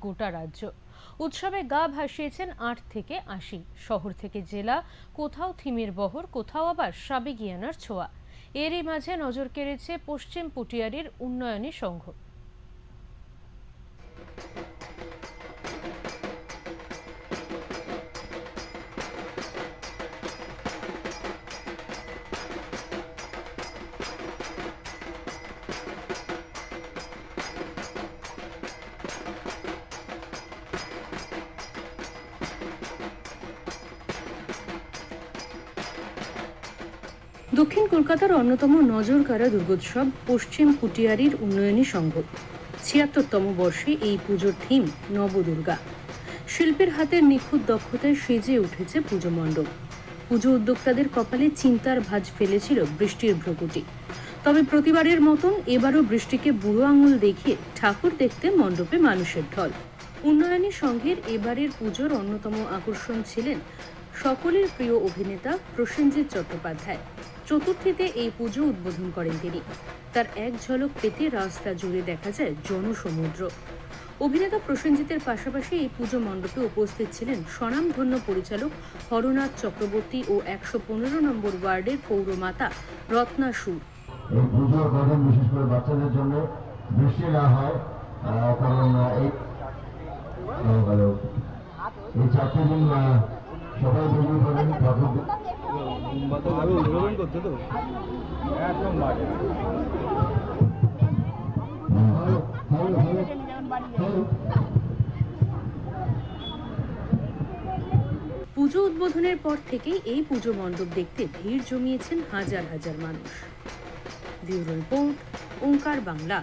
গোটা রাজ্য। উৎসবে গা ভাসিয়েছেন ৮ থেকে ৮০। শহর থেকে জেলা, কোথাও থিমের বহর, কোথাও আবার সাবেগিয়ানার ছোঁয়া। এরই মাঝে নজর কেড়েছে পশ্চিম পটিয়ারির উন্নয়নী সংঘ। দক্ষিণ কলকাতার অন্যতম নজরকাড়া দুর্গোৎসব পশ্চিম পটিয়ারির উন্নয়নী সংঘ। ৭৬তম বর্ষে এই পুজোর থিম নবদুর্গা। শিল্পের হাতের নিখুঁত দক্ষতায় সেজে উঠেছে পুজো মণ্ডপ। পুজো উদ্যোক্তাদের কপালে চিন্তার ভাঁজ ফেলেছিল বৃষ্টির ভ্রকুটি। তবে প্রতিবারের মতন এবারও বৃষ্টিকে বুড়ো আঙুল দেখিয়ে ঠাকুর দেখতে মণ্ডপে মানুষের ঢল। উন্নয়নী সংঘের এবারের পুজোর অন্যতম আকর্ষণ ছিলেন সকলের প্রিয় অভিনেতা প্রসেনজিৎ চট্টোপাধ্যায়। চতুর্থীতে এই পুজো উদ্বোধন করেন তিনি। তার এক ঝলক পেতে রাস্তা জুড়ে দেখা যায় জনসমুদ্র। অভিনেতা প্রসেনজিতের পাশাপাশি এই পুজো মণ্ডপে উপস্থিত ছিলেন স্বনামধন্য পরিচালক হরনাথ চক্রবর্তী ও ১১৫ নম্বর ওয়ার্ডের পৌরমাতা রত্না সুর। এই পুজোর কদিন বিশেষ করে বাচ্চাদের জন্য বৃষ্টি না হয়, কারণ এই 4 দিন সবাই বেরিয়ে পড়েন ঠাকুর করতে। তো একদম পুজো উদ্বোধনের পর থেকেই এই পুজো মণ্ডপ দেখতে ভিড় জমিয়েছেন হাজার হাজার মানুষ। ব্যুরো রিপোর্ট, ওঙ্কার বাংলা।